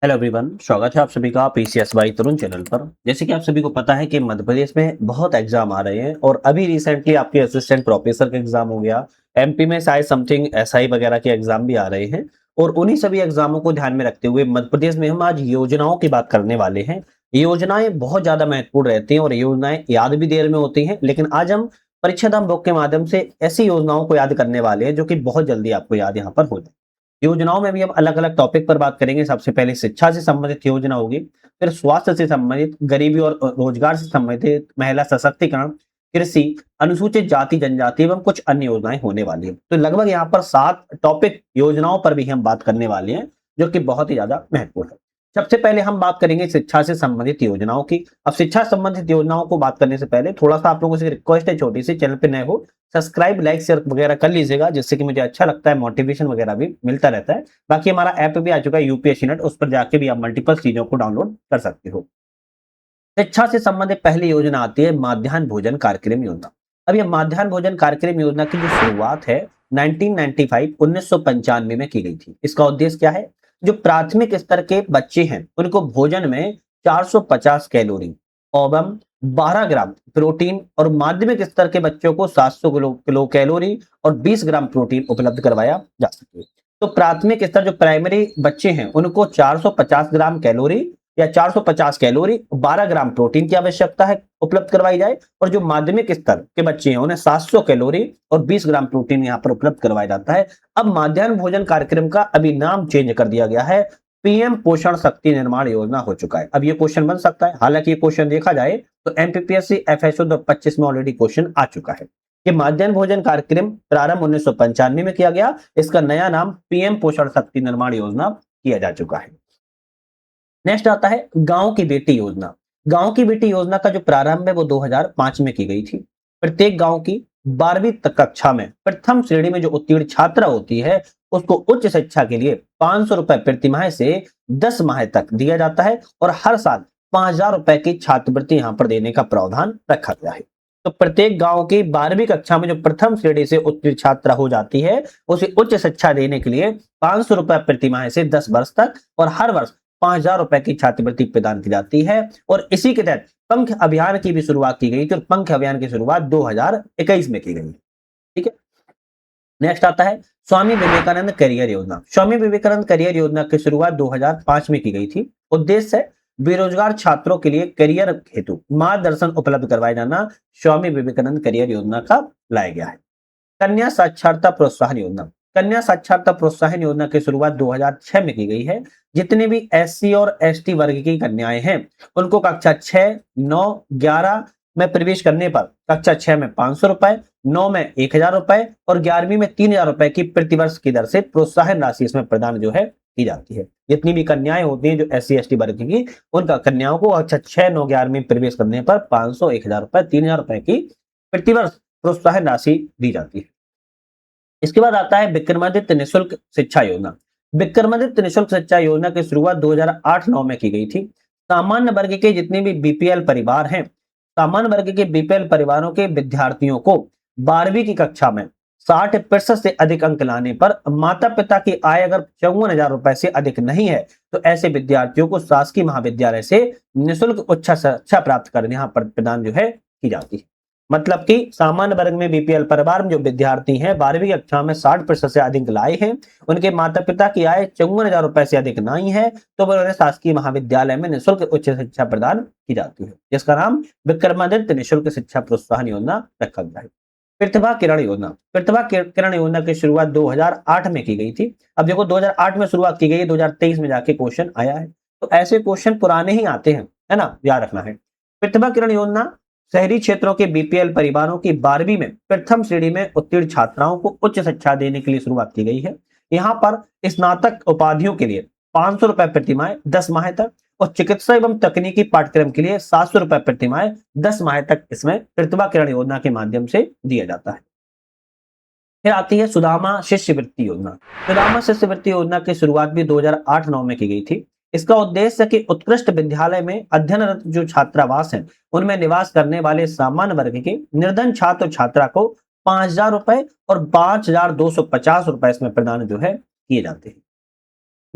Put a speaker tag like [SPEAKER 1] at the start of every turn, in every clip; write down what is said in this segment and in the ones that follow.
[SPEAKER 1] Hello everyone, स्वागत है आप सभी का पीसीएस बाई तरुण चैनल पर। जैसे कि आप सभी को पता है कि मध्य प्रदेश में बहुत एग्जाम आ रहे हैं और अभी रिसेंटली आपके असिस्टेंट प्रोफेसर का एग्जाम हो गया। एमपी में शायद समथिंग एसआई वगैरह के एग्जाम भी आ रहे हैं और उन्हीं सभी एग्जामों को ध्यान में रखते हुए मध्य प्रदेश में हम आज योजनाओं की बात करने वाले हैं। योजनाएं बहुत ज्यादा महत्वपूर्ण रहती हैं और योजनाएं याद भी देर में होती हैं, लेकिन आज हम परीक्षा धाम बुक के माध्यम से ऐसी योजनाओं को याद करने वाले हैं जो कि बहुत जल्दी आपको याद यहाँ पर हो जाए। योजनाओं में भी हम अलग-अलग टॉपिक पर बात करेंगे। सबसे पहले शिक्षा से संबंधित योजना होगी, फिर स्वास्थ्य से संबंधित, गरीबी और रोजगार से संबंधित, महिला सशक्तिकरण, कृषि, अनुसूचित जाति जनजाति एवं कुछ अन्य योजनाएं होने वाली है। तो लगभग यहाँ पर 7 टॉपिक योजनाओं पर भी हम बात करने वाले हैं, जो कि बहुत ही ज्यादा महत्वपूर्ण है। सबसे पहले हम बात करेंगे शिक्षा से संबंधित योजनाओं की। अब शिक्षा संबंधित योजनाओं को बात करने से पहले थोड़ा सा आप लोगों से रिक्वेस्ट है छोटी सी, चैनल पे नए हो सब्सक्राइब लाइक शेयर वगैरह कर लीजिएगा, जिससे कि मुझे अच्छा लगता है, मोटिवेशन वगैरह भी मिलता रहता है। बाकी हमारा ऐप भी आ चुका है यूपीएससी नेट, उस पर जाके भी आप मल्टीपल चीजों को डाउनलोड कर सकते हो। शिक्षा से संबंधित पहली योजना आती है माध्याह्न भोजन कार्यक्रम योजना। अब यह माध्याह्न भोजन कार्यक्रम योजना की जो शुरुआत है 1995 1995 में की गई थी। इसका उद्देश्य क्या है? जो प्राथमिक स्तर के बच्चे हैं उनको भोजन में 450 कैलोरी एवं 12 ग्राम प्रोटीन और माध्यमिक स्तर के बच्चों को 700 किलो कैलोरी और 20 ग्राम प्रोटीन उपलब्ध करवाया जा सके। तो प्राथमिक स्तर जो प्राइमरी बच्चे हैं उनको 450 ग्राम कैलोरी या 450 कैलोरी 12 ग्राम प्रोटीन की आवश्यकता है उपलब्ध करवाई जाए, और जो माध्यमिक स्तर के बच्चे हैं उन्हें 700 कैलोरी और 20 ग्राम प्रोटीन यहाँ पर उपलब्ध करवाया जाता है। अब माध्याह्न भोजन कार्यक्रम का अभी नाम चेंज कर दिया गया है, पीएम पोषण शक्ति निर्माण योजना हो चुका है। अब ये क्वेश्चन बन सकता है, हालांकि ये क्वेश्चन देखा जाए तो एमपीपीएससी एफएसओ 2025 में ऑलरेडी क्वेश्चन आ चुका है कि माध्याह्न भोजन कार्यक्रम प्रारंभ 1995 में किया गया। इसका नया नाम पीएम पोषण शक्ति निर्माण योजना किया जा चुका है। नेक्स्ट आता है गांव की बेटी योजना। गांव की बेटी योजना का जो प्रारंभ है वो 2005 में की गई थी। प्रत्येक गांव की 12वीं तक कक्षा में प्रथम श्रेणी में जो उत्तीर्ण छात्रा होती है उसको उच्च शिक्षा के लिए 500 रुपए प्रति माह से 10 माह तक दिया जाता है और हर साल 5,000 रुपए की छात्रवृत्ति यहाँ पर देने का प्रावधान रखा गया है। तो प्रत्येक गांव की 12वीं कक्षा में जो प्रथम श्रेणी से उत्तीर्ण छात्रा हो जाती है उसे उच्च शिक्षा देने के लिए 500 रुपए प्रति माह से 10 वर्ष तक और हर वर्ष 5,000 रुपए की छात्रवृत्ति प्रदान की जाती है। और इसी के तहत पंख अभियान की भी शुरुआत की गई थी और पंख अभियान की शुरुआत 2021 में की गई। ठीक है। नेक्स्ट आता है स्वामी विवेकानंद करियर योजना। स्वामी विवेकानंद करियर योजना की शुरुआत 2005 में की गई थी। उद्देश्य है बेरोजगार छात्रों के लिए करियर हेतु मार्गदर्शन उपलब्ध करवाया जाना स्वामी विवेकानंद करियर योजना का लाया गया है। कन्या साक्षरता प्रोत्साहन योजना। कन्या साक्षरता प्रोत्साहन योजना की शुरुआत 2006 में की गई है। जितने भी एससी और एसटी वर्ग की कन्याएं हैं उनको कक्षा 6, 9, 11 में प्रवेश करने पर कक्षा 6 में 500 रुपए, 9 में 1,000 रुपए और 11वीं में 3,000 रुपए की प्रतिवर्ष की दर से प्रोत्साहन राशि इसमें प्रदान जो है की जाती है। जितनी भी कन्याएं होती हैं जो एससी एसटी वर्ग की, उनका कन्याओं को कक्षा 6, 9, 11 में प्रवेश करने पर 500, 1,000 रुपए, 3,000 रुपए की प्रतिवर्ष प्रोत्साहन राशि दी जाती है। इसके बाद आता है विक्रमादित्य निःशुल्क शिक्षा योजना। विक्रमादित्य निःशुल्क शिक्षा योजना की शुरुआत 2008-9 में की गई थी। सामान्य वर्ग के जितने भी बीपीएल परिवार हैं, सामान्य वर्ग के बीपीएल परिवारों के विद्यार्थियों को 12वीं की कक्षा में 60% से अधिक अंक लाने पर माता पिता की आय अगर 54,000 रुपए से अधिक नहीं है तो ऐसे विद्यार्थियों को शासकीय महाविद्यालय से निःशुल्क उच्च शिक्षा प्राप्त करने यहाँ पर प्रदान जो है की जाती है। मतलब कि सामान्य वर्ग में बीपीएल परिवार में जो विद्यार्थी हैं 12वीं कक्षा में 60% से अधिक लाए हैं, उनके माता पिता की आय 54,000 रुपए से अधिक नहीं है तो वह उन्हें शासकीय महाविद्यालय में निःशुल्क उच्च शिक्षा प्रदान की जाती है, जिसका नाम विक्रमादित्य निःशुल्क शिक्षा प्रोत्साहन योजना रखा गया है। प्रतिभा किरण योजना। प्रतिभा किरण योजना की शुरुआत 2008 में की गई थी। अब देखो 2008 में शुरुआत की गई है, 2023 में जाके क्वेश्चन आया है, तो ऐसे क्वेश्चन पुराने ही आते हैं, है ना, याद रखना है। प्रतिभा किरण योजना शहरी क्षेत्रों के बीपीएल परिवारों की 12वीं में प्रथम श्रेणी में उत्तीर्ण छात्राओं को उच्च शिक्षा देने के लिए शुरुआत की गई है। यहाँ पर स्नातक उपाधियों के लिए 500 रुपए प्रति माह 10 माह तक और चिकित्सा एवं तकनीकी पाठ्यक्रम के लिए 700 रुपए प्रति माह 10 माह तक इसमें प्रतिभा किरण योजना के माध्यम से दिया जाता है। फिर आती है सुदामा शिष्यवृत्ति योजना। सुदामा शिष्यवृत्ति योजना की शुरुआत भी 2008-9 में की गई थी। इसका उद्देश्य है कि उत्कृष्ट विद्यालय में अध्ययनरत जो छात्रावास हैं उनमें निवास करने वाले सामान्य वर्ग के निर्धन छात्र छात्रा को 5,000 रुपए और 5,250 रुपए इसमें प्रदान जो है किए जाते हैं।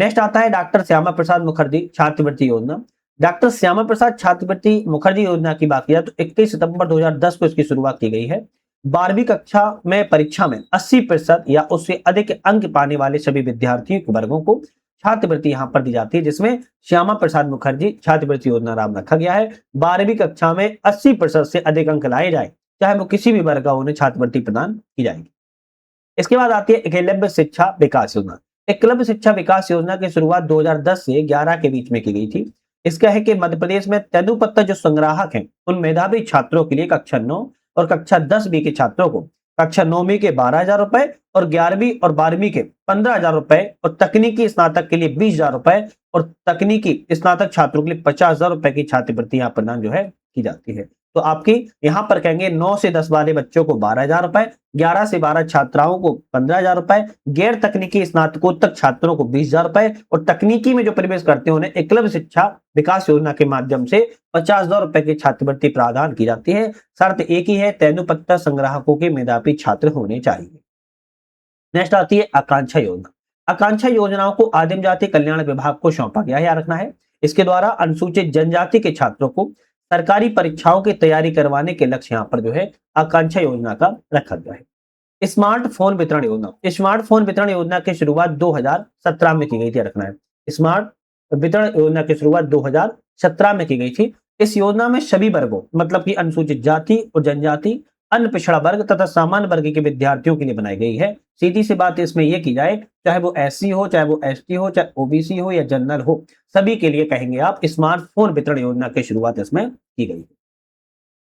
[SPEAKER 1] नेक्स्ट आता है डॉक्टर श्यामा प्रसाद मुखर्जी छात्रवृत्ति योजना। डॉक्टर श्यामा प्रसाद छात्रवृत्ति मुखर्जी योजना की बात किया तो 21 सितंबर 2010 को इसकी शुरुआत की गई है। 12वीं कक्षा में परीक्षा में 80% या उससे अधिक अंक पाने वाले सभी विद्यार्थियों के वर्गों को छात्रवृत्ति यहाँ पर दी जाती है, जिसमें श्यामा प्रसाद मुखर्जी छात्रवृत्ति योजना नाम रखा गया है। 12वीं कक्षा में 80% से अधिक अंक लाए जाए, चाहे वो किसी भी वर्ग का, उन्हें छात्रवृत्ति प्रदान की जाएगी। इसके बाद आती है एकलव्य शिक्षा विकास योजना। एकलव्य शिक्षा विकास योजना की शुरुआत 2010 से 11 के बीच में की गई थी। इसका है कि मध्य प्रदेश में तेंदुपत्ता जो संग्राहक हैं, उन मेधावी छात्रों के लिए कक्षा 9 और कक्षा 10वीं के छात्रों को कक्षा 9वीं के 12,000 रुपए और 11वीं और 12वीं के 15,000 रुपए और तकनीकी स्नातक के लिए 20,000 रुपए और तकनीकी स्नातक छात्रों के लिए 50,000 रुपए की छात्रवृत्ति यहाँ प्रदान जो है की जाती है। तो आपकी यहाँ पर कहेंगे 9 से 10 वाले बच्चों को 12,000 रुपए, 11 से 12 छात्राओं को 15,000 रुपए, गैर तकनीकी स्नातकोत्तर छात्रों को 20,000 रुपए और तकनीकी में जो प्रवेश करते हैं उन्हें एकलव्य शिक्षा विकास योजना के माध्यम से 50,000 रुपए की छात्रवृत्ति प्रदान की जाती है। शर्त एक ही है, तेंदुपत्ता संग्राहकों के मेधावी छात्र होने चाहिए। नेक्स्ट आती है आकांक्षा योजना। आकांक्षा योजनाओं को आदिम जाति कल्याण विभाग को सौंपा गया है, याद रखना है। इसके द्वारा अनुसूचित जनजाति के छात्रों को सरकारी परीक्षाओं की तैयारी करवाने के लक्ष्य यहाँ पर जो है आकांक्षा योजना का रखा गया है। स्मार्टफोन वितरण योजना। स्मार्टफोन वितरण योजना की शुरुआत 2017 में की गई थी, रखना है। स्मार्ट वितरण योजना की शुरुआत 2017 में की गई थी। इस योजना में सभी वर्गों, मतलब कि अनुसूचित जाति और जनजाति, अन्य पिछड़ा वर्ग तथा सामान्य वर्ग के विद्यार्थियों के लिए बनाई गई है। सीधी सी बात इसमें यह की जाए, चाहे वो एससी हो, चाहे वो एसटी हो, चाहे ओबीसी हो या जनरल हो, सभी के लिए कहेंगे आप स्मार्टफोन वितरण योजना की शुरुआत इसमें की गई है।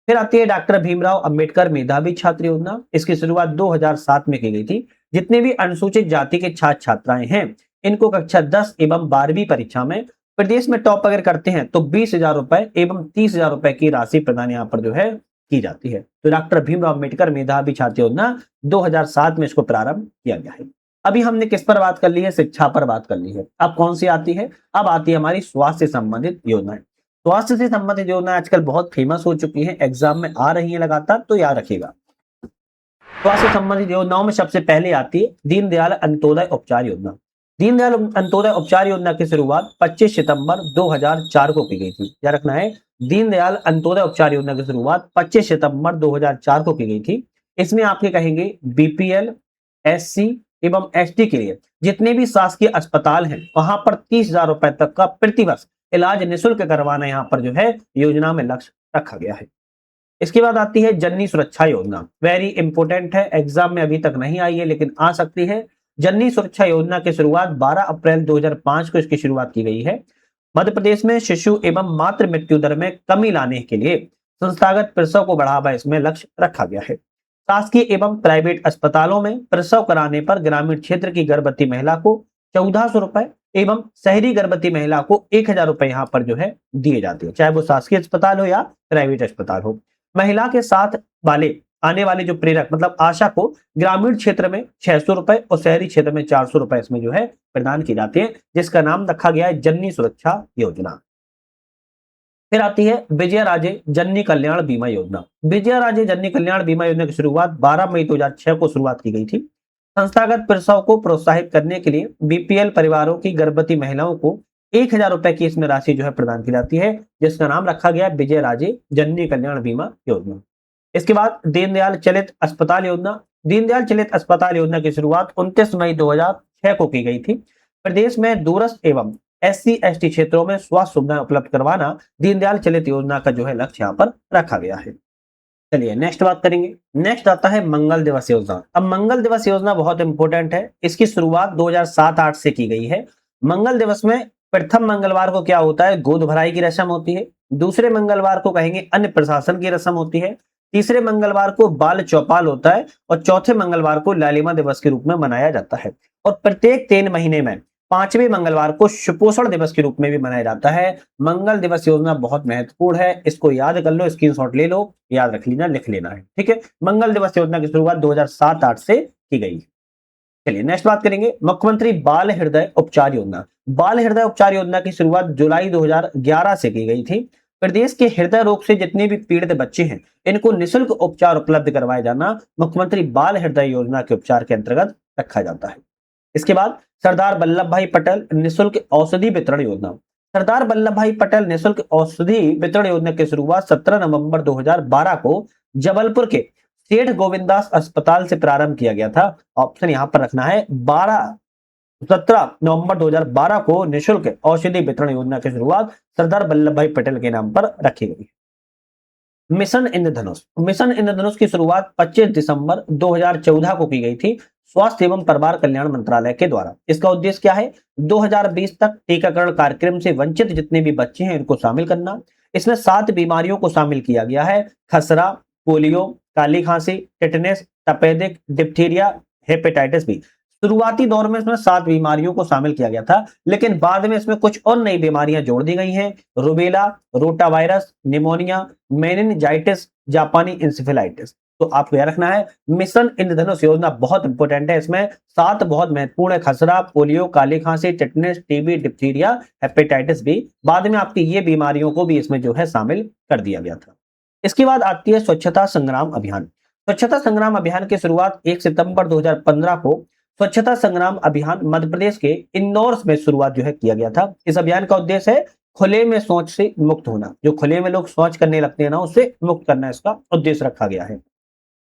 [SPEAKER 1] फिर आती है डॉक्टर भीमराव अंबेडकर मेधावी छात्र योजना। इसकी शुरुआत 2007 में की गई थी। जितने भी अनुसूचित जाति के छात्र छात्राएं हैं, इनको कक्षा 10 एवं 12वीं परीक्षा में प्रदेश में टॉप अगर करते हैं तो 20,000 रुपए एवं 30,000 रुपए की राशि प्रदान यहाँ पर जो है की जाती है। तो डॉक्टर भीमराव अंबेडकर मेधावी छात्र योजना 2007 में इसको प्रारंभ किया गया है। अभी हमने किस पर बात कर ली है? शिक्षा पर बात कर ली है। अब कौन सी आती है? अब आती है हमारी स्वास्थ्य से संबंधित योजनाएं। स्वास्थ्य से संबंधित योजना आजकल बहुत फेमस हो चुकी है, एग्जाम में आ रही है लगातार, तो याद रखिएगा। स्वास्थ्य से संबंधित योजनाओं में सबसे पहले आती है दीनदयाल अंत्योदय उपचार योजना। दीनदयाल अंत्योदय उपचार योजना की शुरुआत 25 सितंबर 2004 को की गई थी। याद रखना है, दीनदयाल अंत्योदय उपचार योजना की शुरुआत 25 सितंबर 2004 को की गई थी। इसमें आपके कहेंगे बीपीएल, एससी एवं एसटी के लिए जितने भी शासकीय अस्पताल हैं, वहां पर 30,000 रुपए तक का प्रतिवर्ष इलाज निःशुल्क करवाना यहाँ पर जो है योजना में लक्ष्य रखा गया है। इसके बाद आती है जननी सुरक्षा योजना। वेरी इंपोर्टेंट है, एग्जाम में अभी तक नहीं आई है लेकिन आ सकती है। जननी सुरक्षा योजना की शुरुआत 12 अप्रैल 2005 को इसकी शुरुआत की गई है। मध्य प्रदेश में शिशु एवं मातृ मृत्यु दर में कमी लाने के लिए संस्थागत प्रसव को बढ़ावा इसमें लक्ष्य रखा गया है। शासकीय एवं प्राइवेट अस्पतालों में प्रसव कराने पर ग्रामीण क्षेत्र की गर्भवती महिला को 1,400 रुपए एवं शहरी गर्भवती महिला को 1,000 रुपए यहाँ पर जो है दिए जाते हैं, चाहे वो शासकीय अस्पताल हो या प्राइवेट अस्पताल हो। महिला के साथ वाले आने वाले जो प्रेरक मतलब आशा को ग्रामीण क्षेत्र में 600 रुपए और शहरी क्षेत्र में 400 रुपए इसमें जो है प्रदान की जाती है, जिसका नाम रखा गया है जननी सुरक्षा योजना। फिर आती है विजय राजे जननी कल्याण बीमा योजना। विजय राजे जननी कल्याण बीमा योजना की शुरुआत 12 मई 2006 को शुरुआत की गई थी। संस्थागत प्रसव को प्रोत्साहित करने के लिए बीपीएल परिवारों की गर्भवती महिलाओं को 1,000 रुपए की इसमें राशि जो है प्रदान की जाती है, जिसका नाम रखा गया विजय राजे जननी कल्याण बीमा योजना। इसके बाद दीनदयाल चलित अस्पताल योजना। दीनदयाल चलित अस्पताल योजना की शुरुआत 29 मई 2006 को की गई थी। प्रदेश में दूरस्थ एवं एससी एसटी क्षेत्रों में स्वास्थ्य सुविधाएं उपलब्ध करवाना दीनदयाल चलित योजना का जो है लक्ष्य यहाँ पर रखा गया है। चलिए नेक्स्ट बात करेंगे। नेक्स्ट आता है मंगल दिवस योजना। अब मंगल दिवस योजना बहुत इंपॉर्टेंट है। इसकी शुरुआत 2007-8 से की गई है। मंगल दिवस में प्रथम मंगलवार को क्या होता है? गोद भराई की रस्म होती है। दूसरे मंगलवार को कहेंगे अन्य प्रशासन की रस्म होती है। तीसरे मंगलवार को बाल चौपाल होता है और चौथे मंगलवार को लालिमा दिवस के रूप में मनाया जाता है। और प्रत्येक 3 महीने में 5वें मंगलवार को सुपोषण दिवस के रूप में भी मनाया जाता है। मंगल दिवस योजना बहुत महत्वपूर्ण है, इसको याद कर लो, स्क्रीनशॉट ले लो, याद रख लेना, लिख लेना है, ठीक है। मंगल दिवस योजना की शुरुआत 2007-8 से की गई। चलिए नेक्स्ट बात करेंगे मुख्यमंत्री बाल हृदय उपचार योजना। बाल हृदय उपचार योजना की शुरुआत जुलाई 2011 से की गई थी। प्रदेश के हृदय रोग से जितने भी पीड़ित बच्चे हैं, इनको निःशुल्क उपचार उपलब्ध करवाया जाना मुख्यमंत्री बाल हृदय योजना के उपचार के अंतर्गत रखा जाता है। इसके बाद सरदार वल्लभ भाई पटेल निःशुल्क औषधि वितरण योजना। सरदार वल्लभ भाई पटेल निःशुल्क औषधि वितरण योजना की शुरुआत 17 नवंबर 2012 को जबलपुर के सेठ गोविंदास अस्पताल से प्रारंभ किया गया था। ऑप्शन यहां पर रखना है 17 नवंबर 2012 को निःशुल्क औषधि वितरण योजना की शुरुआत सरदार वल्लभ भाई पटेल के नाम पर रखी गई। मिशन इंद्रधनुष। मिशन इंद्रधनुष की शुरुआत 25 दिसंबर 2014 को की गई थी स्वास्थ्य एवं परिवार कल्याण मंत्रालय के द्वारा। इसका उद्देश्य क्या है? 2020 तक टीकाकरण कार्यक्रम से वंचित जितने भी बच्चे हैं इनको शामिल करना। इसमें 7 बीमारियों को शामिल किया गया है: खसरा, पोलियो, काली खांसी, टिटनेस, तपेदिक, डिप्थीरिया, हेपेटाइटिस बी। शुरुआती दौर में इसमें 7 बीमारियों को शामिल किया गया था, लेकिन बाद में इसमें कुछ और नई बीमारियां जोड़ दी गई हैं: रुबेला, रोटावायरस, निमोनिया, मेनिनजाइटिस, जापानी इंसेफेलाइटिस। तो आपको यह रखना है मिशन इंद्रधनुष योजना बहुत इंपॉर्टेंट है। इसमें 7 बहुत महत्वपूर्ण है: खसरा, पोलियो, काली खांसी, tetanus, TB, diphtheria, hepatitis B. बाद में आपकी ये बीमारियों को भी इसमें जो है शामिल कर दिया गया था। इसके बाद आती है स्वच्छता संग्राम अभियान। स्वच्छता संग्राम अभियान की शुरुआत 1 सितंबर 2015 को स्वच्छता संग्राम अभियान मध्य प्रदेश के इंदौर में शुरुआत जो है किया गया था। इस अभियान का उद्देश्य है खुले में शौच से मुक्त होना। जो खुले में लोग शौच करने लगते हैं ना, उससे मुक्त करना इसका उद्देश्य रखा गया है।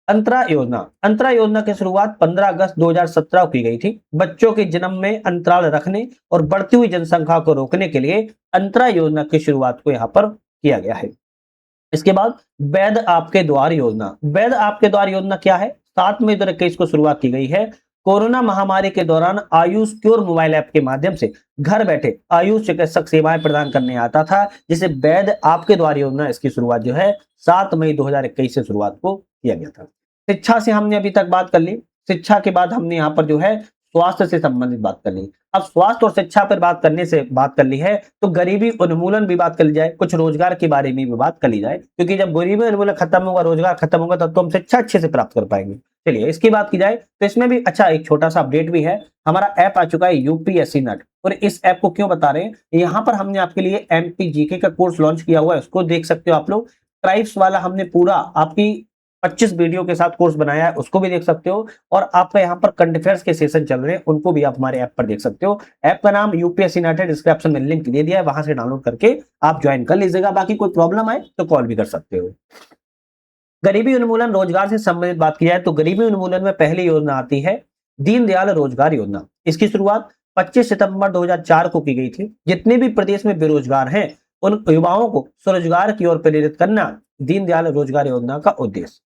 [SPEAKER 1] अंतरा योजना। अंतरा योजना की शुरुआत 15 अगस्त 2017 को की गई थी। बच्चों के जन्म में अंतराल रखने और बढ़ती हुई जनसंख्या को रोकने के लिए अंतरा योजना की शुरुआत को यहाँ पर किया गया है। इसके बाद वैध आपके द्वार योजना। वैध आपके द्वार योजना क्या है? 7 मई 2021 को शुरुआत की गई है। कोरोना महामारी के दौरान आयुष क्योर मोबाइल ऐप के माध्यम से घर बैठे आयुष चिकित्सक सेवाएं प्रदान करने आता था, जिसे वैध आपके द्वार योजना, इसकी शुरुआत जो है 7 मई 2021 से शुरुआत को किया गया था। शिक्षा से हमने अभी तक बात कर ली। शिक्षा के बाद हमने यहाँ पर जो है स्वास्थ्य से संबंधित बात कर ली। अब स्वास्थ्य और शिक्षा पर बात कर ली है, तो गरीबी उन्मूलन भी बात कर ली जाए, कुछ रोजगार के बारे में भी बात कर ली जाए, क्योंकि जब गरीबी उन्मूलन खत्म होगा, रोजगार खत्म होगा, तब तो हम शिक्षा अच्छे से प्राप्त कर पाएंगे। चलिए इसकी बात की जाए तो इसमें भी अच्छा एक छोटा सा अपडेट भी है। हमारा ऐप आ चुका है यूपीएससी नट, और इस ऐप को क्यों बता रहे हैं, यहाँ पर हमने आपके लिए एमपी जीके का कोर्स लॉन्च किया हुआ है, उसको देख सकते हो आप लोग। ट्राइब्स वाला हमने पूरा आपकी 25 वीडियो के साथ कोर्स बनाया है, उसको भी देख सकते हो। और आपका यहाँ पर करंट अफेयर्स के सेशन चल रहे हैं, उनको भी आप हमारे ऐप पर देख सकते हो। ऐप का नाम यूपीएससी नेट है, डिस्क्रिप्शन में लिंक दे दिया है, वहां से डाउनलोड करके आप ज्वाइन कर लीजिएगा। बाकी कोई प्रॉब्लम आए तो कॉल भी कर सकते हो। गरीबी उन्मूलन रोजगार से संबंधित बात की जाए तो गरीबी उन्मूलन में पहली योजना आती है दीनदयाल रोजगार योजना। इसकी शुरुआत 25 सितंबर 2004 को की गई थी। जितने भी प्रदेश में बेरोजगार हैं उन युवाओं को स्वरोजगार की ओर प्रेरित करना दीनदयाल रोजगार योजना का उद्देश्य।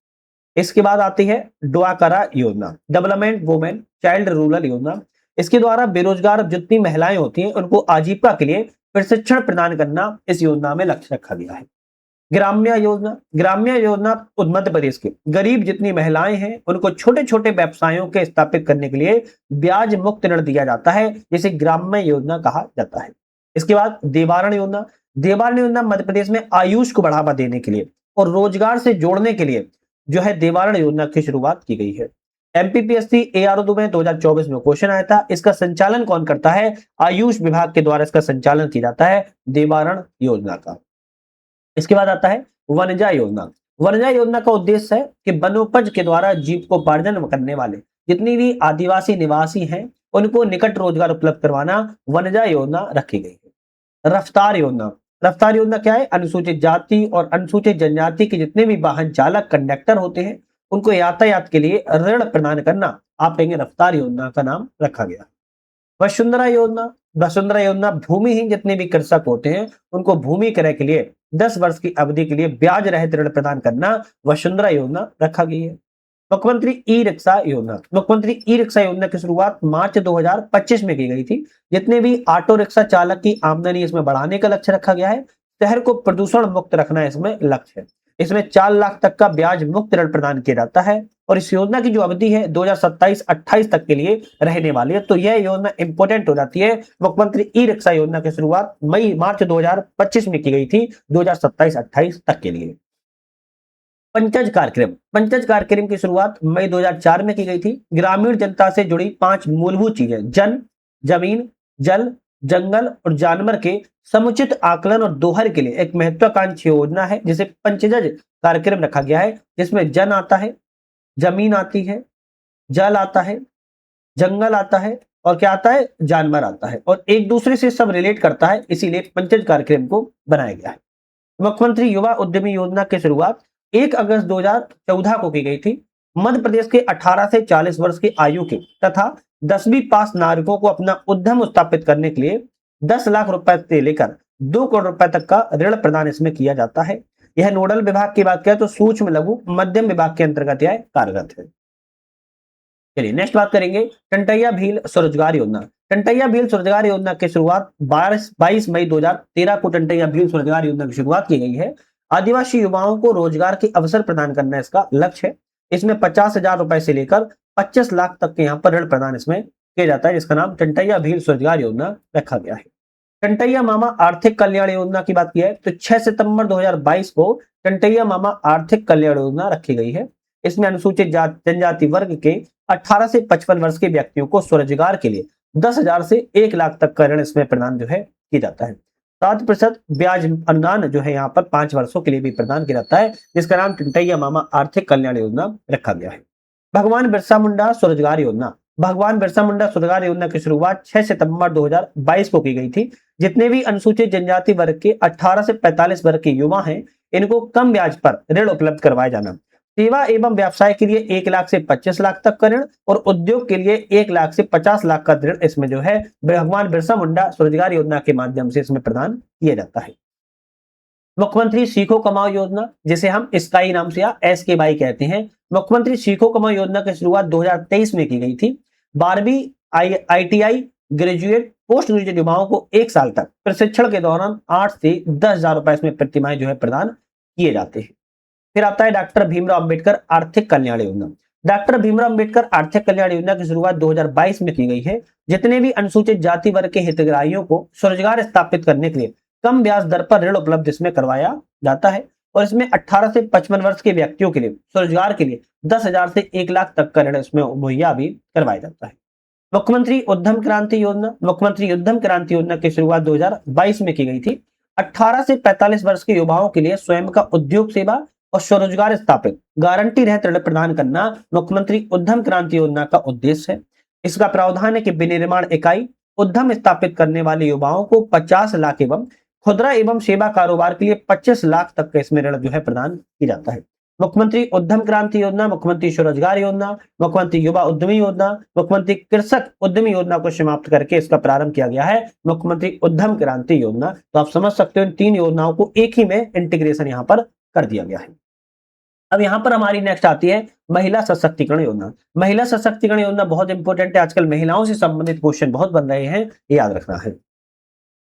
[SPEAKER 1] इसके बाद आती है ड्वाकरा योजना, डेवलपमेंट वुमेन चाइल्ड रूरल योजना। इसके द्वारा बेरोजगार जितनी महिलाएं होती हैं उनको आजीविका के लिए प्रशिक्षण प्रदान करना इस योजना में लक्ष्य रखा गया है। ग्राम्य योजना। ग्राम्य योजना मध्य प्रदेश के गरीब जितनी महिलाएं हैं उनको छोटे छोटे व्यवसायों के स्थापित करने के लिए ब्याज मुक्त ऋण दिया जाता है, जिसे ग्राम्य योजना कहा जाता है। इसके बाद देवारण योजना। देवारण योजना मध्य प्रदेश में आयुष को बढ़ावा देने के लिए और रोजगार से जोड़ने के लिए जो है देवारण योजना की शुरुआत की गई है। एमपीपीएससी एआरओ में 2024 में क्वेश्चन आया था, इसका संचालन कौन करता है? आयुष विभाग के द्वारा इसका संचालन किया जाता है देवारण योजना का। इसके बाद आता है वनजा योजना। वनजा योजना का उद्देश्य है कि वनोपज के द्वारा जीविकोपार्जन करने वाले जितनी भी आदिवासी निवासी हैं उनको निकट रोजगार उपलब्ध करवाना वनजा योजना रखी गई है। रफ्तार योजना। रफ्तार योजना क्या है? अनुसूचित जाति और अनुसूचित जनजाति के जितने भी वाहन चालक कंडक्टर होते हैं उनको यातायात के लिए ऋण प्रदान करना आप कहेंगे रफ्तार योजना का नाम रखा गया। वसुंधरा योजना। वसुंधरा योजना भूमिहीन जितने भी कृषक होते हैं उनको भूमि क्रय के लिए 10 वर्ष की अवधि के लिए ब्याज रहित ऋण प्रदान करना वसुंधरा योजना रखा गई है। मुख्यमंत्री ई रिक्शा योजना। मुख्यमंत्री ई रिक्शा योजना की शुरुआत मार्च 2025 में की गई थी। जितने भी ऑटो रिक्शा चालक की आमदनी इसमें बढ़ाने का लक्ष्य रखा गया है। शहर को प्रदूषण मुक्त रखना इसमें लक्ष्य है। इसमें 4 लाख तक का ब्याज मुक्त ऋण प्रदान किया जाता है और इस योजना की जो अवधि है 2027-28 तक के लिए रहने वाली है। तो यह योजना इंपोर्टेंट हो जाती है। मुख्यमंत्री ई रिक्शा योजना की शुरुआत मार्च 2025 में की गई थी 2027-28 तक के लिए। पंचज कार्यक्रम। पंचज कार्यक्रम की शुरुआत मई 2004 में की गई थी। ग्रामीण जनता से जुड़ी 5 मूलभूत चीजें जन, जमीन, जल, जंगल और जानवर के समुचित आकलन और दोहर के लिए एक महत्वाकांक्षी योजना है जिसे पंचज कार्यक्रम रखा गया है, जिसमें जन आता है, जमीन आती है, जल आता है, जंगल आता है और क्या आता है, जानवर आता है, और एक दूसरे से सब रिलेट करता है, इसीलिए पंचायत कार्यक्रम को बनाया गया है। मुख्यमंत्री युवा उद्यमी योजना की शुरुआत 1 अगस्त 2014 को की गई थी। मध्य प्रदेश के 18 से 40 वर्ष की आयु के तथा 10वीं पास नागरिकों को अपना उद्यम स्थापित करने के लिए 10 लाख रुपए से लेकर 2 करोड़ रुपए तक का ऋण प्रदान इसमें किया जाता है। यह नोडल विभाग की बात करें तो सूक्ष्म लघु मध्यम विभाग के अंतर्गत यह कार्यरत है। चलिए नेक्स्ट बात करेंगे टंटैया भील स्वरोजगार योजना। टंटैया भील स्वरोजगार योजना की शुरुआत 22 मई 2013 को टंटैया भील स्वरोजगार योजना की शुरुआत की गई है। आदिवासी युवाओं को रोजगार के अवसर प्रदान करना इसका लक्ष्य है। इसमें 50,000 रुपए से लेकर 25 लाख तक के यहाँ पर ऋण प्रदान इसमें किया जाता है, जिसका नाम टंटैया भील स्वरोजगार योजना रखा गया है। टंटैया मामा आर्थिक कल्याण योजना की बात की है तो 6 सितंबर 2022 को टंटैया मामा आर्थिक कल्याण योजना रखी गई है। इसमें अनुसूचित जनजाति वर्ग के 18 से 55 वर्ष के व्यक्तियों को स्वरोजगार के लिए 10,000 से 1 लाख तक का ऋण इसमें प्रदान जो है किया जाता है। 7% ब्याज अनुदान जो है यहाँ पर 5 वर्षों के लिए भी प्रदान किया जाता है, जिसका नाम टंटैया मामा आर्थिक कल्याण योजना रखा गया है। भगवान बिरसा मुंडा स्वरोजगार योजना। भगवान बिरसा मुंडा स्वरोजगार योजना की शुरुआत 6 सितंबर 2022 को की गई थी। जितने भी अनुसूचित जनजाति वर्ग के 18 से 45 वर्ग के युवा हैं, इनको कम ब्याज पर ऋण उपलब्ध करवाया जाना। सेवा एवं व्यवसाय के लिए 1 लाख से 25 लाख तक का ऋण और उद्योग के लिए 1 लाख से 50 लाख का ऋण इसमें जो है भगवान बिरसा मुंडा स्वरोजगार योजना के माध्यम से इसमें प्रदान किया जाता है। मुख्यमंत्री सीखो कमाओ योजना, जिसे हम स्काई नाम से या SKY कहते हैं। मुख्यमंत्री सीखो कमाओ योजना की शुरुआत 2023 में की गई थी। 12वीं ITI ग्रेजुएट पोस्ट ग्रेजुएट युवाओं को 1 साल तक प्रशिक्षण के दौरान 8 से 10,000 रुपए इसमें प्रतिमाह जो है प्रदान किए जाते हैं। फिर आता है डॉक्टर भीमराव अंबेडकर आर्थिक कल्याण योजना। डॉक्टर भीमराव अंबेडकर आर्थिक कल्याण योजना की शुरुआत 2022 में की गई है। जितने भी अनुसूचित जाति वर्ग के हितग्राहियों को स्वरोजगार स्थापित करने के लिए कम ब्याज दर पर ऋण उपलब्ध इसमें करवाया जाता है, और इसमें 18 से 55 वर्ष के व्यक्तियों के लिए स्वरोजगार के लिए 10,000 से 1 लाख तक का ऋण इसमें मुहैया भी करवाया जाता है। मुख्यमंत्री उद्यम क्रांति योजना। मुख्यमंत्री उद्यम क्रांति योजना की शुरुआत 2022 में की गई थी। 18 से 45 वर्ष के युवाओं के लिए स्वयं का उद्योग सेवा और स्वरोजगार स्थापित गारंटी रहित ऋण प्रदान करना मुख्यमंत्री उद्यम क्रांति योजना का उद्देश्य है। इसका प्रावधान है कि विनिर्माण इकाई उद्यम स्थापित करने वाले युवाओं को 50 लाख एवं खुदरा एवं सेवा कारोबार के लिए 25 लाख तक का इसमें ऋण जो है प्रदान किया जाता है। मुख्यमंत्री उद्यम क्रांति योजना, मुख्यमंत्री स्वरोजगार योजना, मुख्यमंत्री युवा उद्यमी योजना, मुख्यमंत्री कृषक उद्यमी योजना को समाप्त करके इसका प्रारंभ किया गया है मुख्यमंत्री उद्यम क्रांति योजना। तो आप समझ सकते हो इन 3 योजनाओं को एक ही में इंटीग्रेशन यहाँ पर कर दिया गया है। अब यहाँ पर हमारी नेक्स्ट आती है महिला सशक्तिकरण योजना। महिला सशक्तिकरण योजना बहुत इंपॉर्टेंट है, आजकल महिलाओं से संबंधित क्वेश्चन बहुत बन रहे हैं, याद रखना है।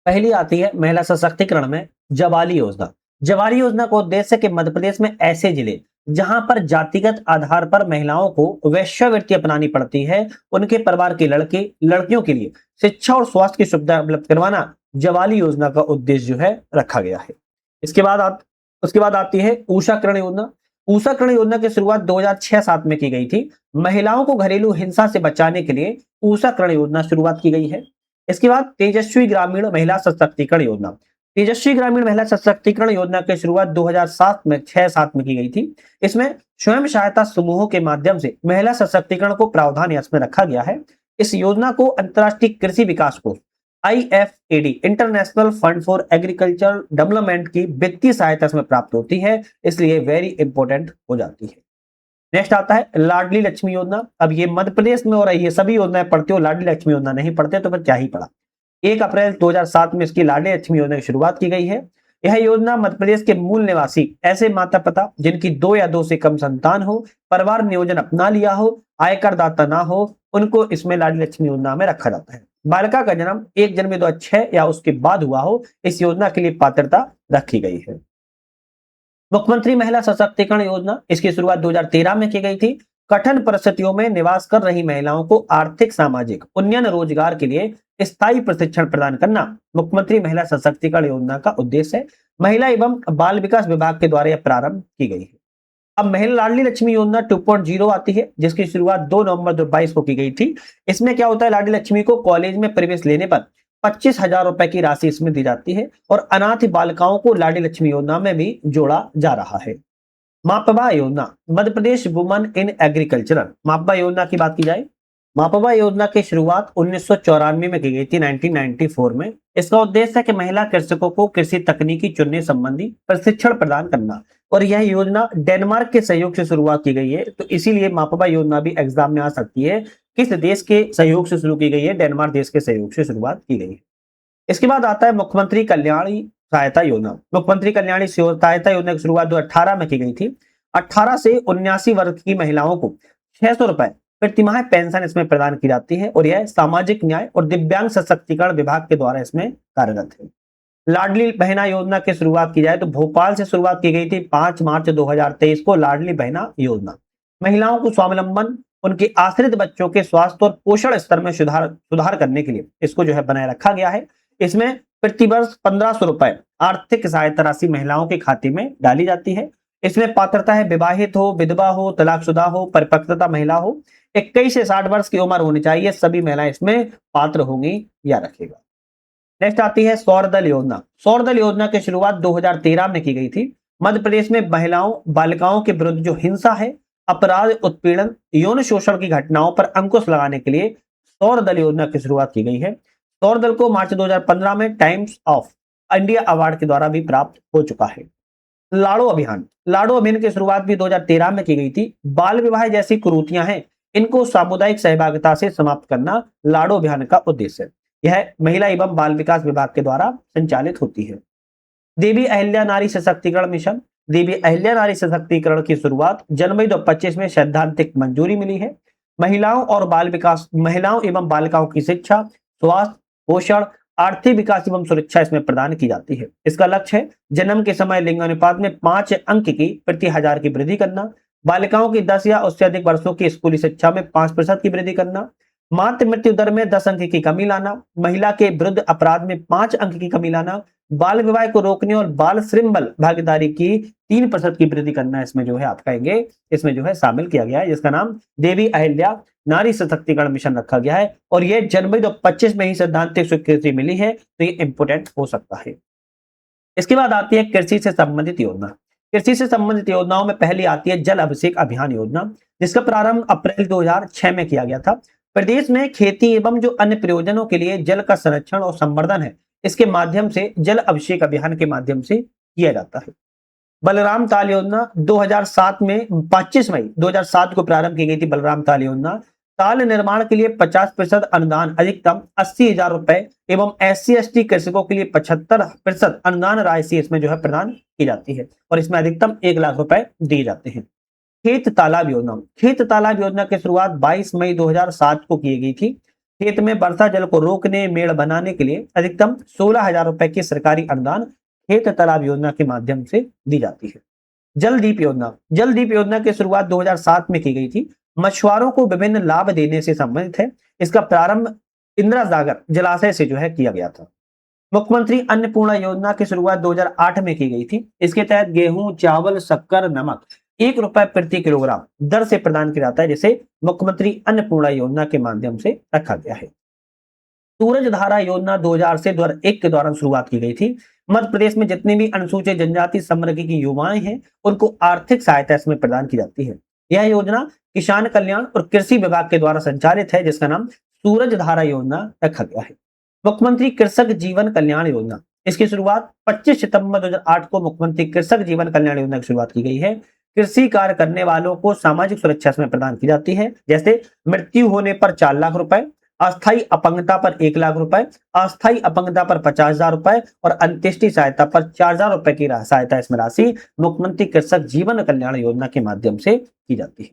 [SPEAKER 1] पहली आती है महिला सशक्तिकरण में जवाली योजना। जवाली योजना का उद्देश्य है कि मध्य प्रदेश में ऐसे जिले जहां पर जातिगत आधार पर महिलाओं को वेश्यावृत्ति अपनानी पड़ती है, उनके परिवार के लड़के लड़कियों के लिए शिक्षा और स्वास्थ्य की सुविधा उपलब्ध करवाना जवाली योजना का उद्देश्य जो है रखा गया है। उसके बाद आती है ऊषाकरण योजना। ऊषाकरण योजना की शुरुआत 2006-7 में की गई थी। महिलाओं को घरेलू हिंसा से बचाने के लिए ऊषाकरण योजना शुरुआत की गई है। इसके बाद तेजस्वी ग्रामीण महिला सशक्तिकरण योजना। तेजस्वी ग्रामीण महिला सशक्तिकरण योजना की शुरुआत 2007 में की गई थी। इसमें स्वयं सहायता समूहों के माध्यम से महिला सशक्तिकरण को प्रावधान इसमें रखा गया है। इस योजना को अंतर्राष्ट्रीय कृषि विकास कोष IFAD international fund for agriculture development की वित्तीय सहायता इसमें प्राप्त होती है, इसलिए वेरी इंपॉर्टेंट हो जाती है। नेक्स्ट आता है लाडली लक्ष्मी योजना। अब ये मध्य प्रदेश में हो रही है, सभी योजनाएं पढ़ते हो, लाडली लक्ष्मी योजना नहीं पढ़ते तो फिर क्या ही पढ़ा। 1 अप्रैल 2007 में इसकी लाडली लक्ष्मी योजना की शुरुआत की गई है। यह योजना मध्य प्रदेश के मूल निवासी ऐसे माता पिता जिनकी 2 या 2 से कम संतान हो, परिवार नियोजन अपना लिया हो, आयकर दाता ना हो, उनको इसमें लाडली लक्ष्मी योजना में रखा जाता है। बालिका का जन्म 1 जनवरी 2006 या उसके बाद हुआ हो, इस योजना के लिए पात्रता रखी गई है। मुख्यमंत्री महिला सशक्तिकरण योजना, इसकी शुरुआत 2013 में की गई थी। कठिन परिस्थितियों में निवास कर रही महिलाओं को आर्थिक सामाजिक उन्नयन रोजगार के लिए स्थायी प्रशिक्षण प्रदान करना मुख्यमंत्री महिला सशक्तिकरण योजना का उद्देश्य है। महिला एवं बाल विकास विभाग के द्वारा यह प्रारंभ की गई है। अब महिला लाडली लक्ष्मी योजना 2.0 आती है, जिसकी शुरुआत 2 नवंबर 2022 को की गई थी। इसमें क्या होता है, लाडली लक्ष्मी को कॉलेज में प्रवेश लेने पर 25,000 रुपए की राशि इसमें दी जाती है और अनाथ बालिकाओं को लाडली लक्ष्मी योजना में भी जोड़ा जा रहा है। मापबा योजना, Madhya Pradesh woman in agriculture. मापबा योजना की बात की जाए मापवा योजना की शुरुआत 1994 में की गई थी, 1994 में। इसका उद्देश्य है कि महिला कृषकों को कृषि तकनीकी चुनने संबंधी प्रशिक्षण प्रदान करना, और यह योजना डेनमार्क के सहयोग से शुरुआत की गई है। तो इसीलिए मापवा योजना भी एग्जाम में आ सकती है। किस देश के सहयोग से शुरू की गई है? डेनमार्क देश के सहयोग से शुरुआत की गई है। इसके बाद आता है मुख्यमंत्री कल्याणी सहायता योजना। मुख्यमंत्री कल्याणी सहायता योजना की शुरुआत 2018 में की गई थी। 18 से 79 वर्ष की महिलाओं को 600 रुपए प्रतिमाह पेंशन इसमें प्रदान की जाती है, और यह सामाजिक न्याय और दिव्यांग सशक्तिकरण विभाग के द्वारा इसमें कार्यरत है। लाडली बहना योजना की शुरुआत की जाए तो भोपाल से शुरुआत की गई थी 5 मार्च 2023 को। लाडली बहना योजना महिलाओं को स्वावलंबन, उनके आश्रित बच्चों के स्वास्थ्य और पोषण स्तर में सुधार सुधार करने के लिए इसको जो है बनाए रखा गया है। इसमें प्रतिवर्ष 1500 रुपए आर्थिक सहायता राशि महिलाओं के खाते में डाली जाती है। इसमें पात्रता है विवाहित हो, विधवा हो, तलाकशुदा हो, परिपक्वता महिला हो, 21 से 60 वर्ष की उम्र होनी चाहिए, सभी महिलाएं इसमें पात्र होंगी या रखेगा। नेक्स्ट आती है सौर दल योजना। सौर दल योजना की शुरुआत 2013 में की गई थी। मध्य प्रदेश में महिलाओं बालिकाओं के विरुद्ध जो हिंसा है, अपराध, उत्पीड़न, यौन शोषण की घटनाओं पर अंकुश लगाने के लिए सौर दल योजना की शुरुआत की गई है। सौर दल को मार्च 2015 में टाइम्स ऑफ इंडिया अवार्ड के द्वारा भी प्राप्त हो चुका है। लाड़ो अभियान। लाड़ो अभियान की शुरुआत भी 2013 में की गई थी। बाल विवाह जैसी कुरीतियां हैं, इनको सामुदायिक सहभागिता से समाप्त करना लाड़ो अभियान का उद्देश्य है। यह महिला एवं बाल विकास विभाग के द्वारा संचालित होती है। देवी अहिल्या नारी सशक्तिकरण मिशन। देवी अहिल्या नारी सशक्तिकरण की शुरुआत जनवरी 2025 में सैद्धांतिक मंजूरी मिली है। महिलाओं एवं बालिकाओं की शिक्षा, स्वास्थ्य, पोषण, आर्थिक विकास एवं सुरक्षा इसमें प्रदान की जाती है। इसका लक्ष्य है जन्म के समय लिंग अनुपात में 5 अंक की प्रति हजार की वृद्धि करना, बालिकाओं की 10 या उससे अधिक वर्षों की स्कूली शिक्षा में 5% की वृद्धि करना, मातृ मृत्यु दर में 10 अंक की कमी लाना, महिला के विरुद्ध अपराध में 5 अंक की कमी लाना, बाल विवाह को रोकने और बाल श्रृंखल भागीदारी की 3% की वृद्धि करना इसमें जो है आप कहेंगे इसमें जो है शामिल किया गया है, जिसका नाम देवी अहिल्या नारी सशक्तिकरण मिशन रखा गया है। और ये जनवरी 2025 में ही सैद्धांतिक स्वीकृति मिली है, तो ये इंपोर्टेंट हो सकता है। इसके बाद आती है कृषि से संबंधित योजना। कृषि से संबंधित योजनाओं में पहली आती है जल अभिषेक अभियान योजना, जिसका प्रारंभ अप्रैल 2006 में किया गया था। प्रदेश में खेती एवं जो अन्य प्रयोजनों के लिए जल का संरक्षण और संवर्धन है, इसके माध्यम से जल अभिषेक अभियान के माध्यम से किया जाता है। बलराम ताल योजना 2007 में 25 मई 2007 को प्रारंभ की गई थी। बलराम ताल योजना ताल निर्माण के लिए 50% अनुदान, अधिकतम 80,000 रुपए एवं SC/ST कृषकों के लिए 75% अनुदान राशि इसमें जो है प्रदान की जाती है, और इसमें अधिकतम 1 लाख रुपए दिए जाते हैं। खेत तालाब योजना। खेत तालाब योजना की शुरुआत 22 मई 2007 को की गई थी। खेत में वर्षा जल को रोकने, मेड़ बनाने के लिए अधिकतम 16,000 रुपए की सरकारी अनुदान खेत तालाब योजना के माध्यम से दी जाती है। जल दीप योजना। जल दीप योजना की शुरुआत 2007 में की गई थी। मछुआरों को विभिन्न लाभ देने से संबंधित है। इसका प्रारंभ इंदिरा सागर जलाशय से जो है किया गया था। मुख्यमंत्री अन्नपूर्णा योजना की शुरुआत 2008 में की गई थी। इसके तहत गेहूं, चावल, शक्कर, नमक 1 रुपए प्रति किलोग्राम दर से प्रदान किया जाता है, जिसे मुख्यमंत्री अन्नपूर्णा योजना के माध्यम से रखा गया है। सूरज धारा योजना 2000 से 2001 के दौरान शुरुआत की गई थी। मध्य प्रदेश में जितने भी अनुसूचित जनजाति समूह की युवाएं हैं, उनको आर्थिक सहायता इसमें प्रदान की जाती है। यह योजना किसान कल्याण और कृषि विभाग के द्वारा संचालित है, जिसका नाम सूरज धारा योजना रखा गया है। मुख्यमंत्री कृषक जीवन कल्याण योजना। इसकी शुरुआत 25 सितंबर 2008 को मुख्यमंत्री कृषक जीवन कल्याण योजना की शुरुआत की गई है। कृषि कार्य करने वालों को सामाजिक सुरक्षा इसमें प्रदान की जाती है, जैसे मृत्यु होने पर 4 लाख रुपए, अस्थायी अपंगता पर 1 लाख रुपए, अस्थायी अपंगता पर 50,000 रुपए और अंत्येष्टि सहायता पर 4,000 रुपए की सहायता इसमें राशि मुख्यमंत्री कृषक जीवन कल्याण योजना के माध्यम से की जाती है।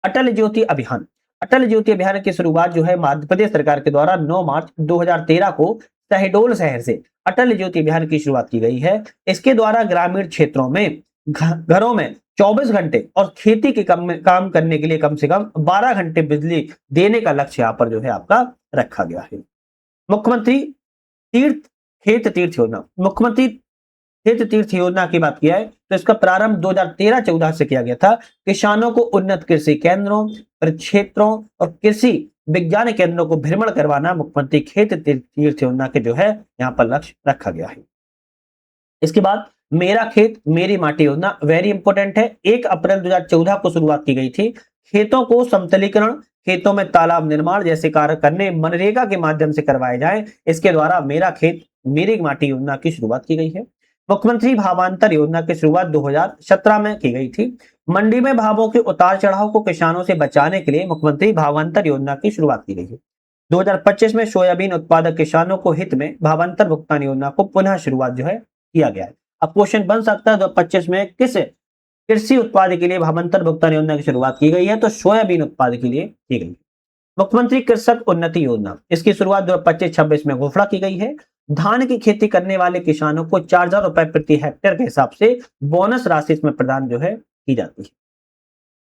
[SPEAKER 1] अटल ज्योति अभियान। अटल ज्योति अभियान की शुरुआत जो है मध्य प्रदेश सरकार के द्वारा 9 मार्च 2013 को शहडोल शहर से अटल ज्योति अभियान की शुरुआत की गई है। इसके द्वारा ग्रामीण क्षेत्रों में घरों में 24 घंटे और खेती के काम करने के लिए कम से कम 12 घंटे बिजली देने का लक्ष्य यहाँ पर जो है आपका रखा गया है। मुख्यमंत्री खेत तीर्थ योजना। मुख्यमंत्री खेत तीर्थ योजना की बात किया है तो इसका प्रारंभ 2013-14 से किया गया था। किसानों को उन्नत कृषि केंद्रों, क्षेत्रों और कृषि विज्ञान केंद्रों को भ्रमण करवाना मुख्यमंत्री खेत तीर्थ योजना के जो है यहाँ पर लक्ष्य रखा गया है। इसके बाद मेरा खेत मेरी माटी योजना वेरी इंपोर्टेंट है। 1 अप्रैल 2014 को शुरुआत की गई थी। खेतों को समतलीकरण, खेतों में तालाब निर्माण जैसे कार्य करने मनरेगा के माध्यम से करवाए जाएं। इसके द्वारा मेरा खेत मेरी माटी योजना की शुरुआत की गई है। मुख्यमंत्री भावांतर योजना की शुरुआत 2017 में की गई थी। मंडी में भावों के उतार चढ़ाव को किसानों से बचाने के लिए मुख्यमंत्री भावांतर योजना की शुरुआत की गई है। 2025 में सोयाबीन उत्पादक किसानों को हित में भावांतर भुगतान योजना को पुनः शुरुआत जो है किया गया है। अब क्वेश्चन बन सकता है 2025 में किस कृषि उत्पाद के लिए भावांतर भुगतान योजना की शुरुआत की गई है, तो सोयाबीन उत्पाद के लिए की गई। मुख्यमंत्री कृषक उन्नति योजना, इसकी शुरुआत 2025-26 में घोषणा की गई है। धान की खेती करने वाले किसानों को 4,000 रुपए प्रति हेक्टेयर के हिसाब से बोनस राशि इसमें प्रदान जो है की जाती है।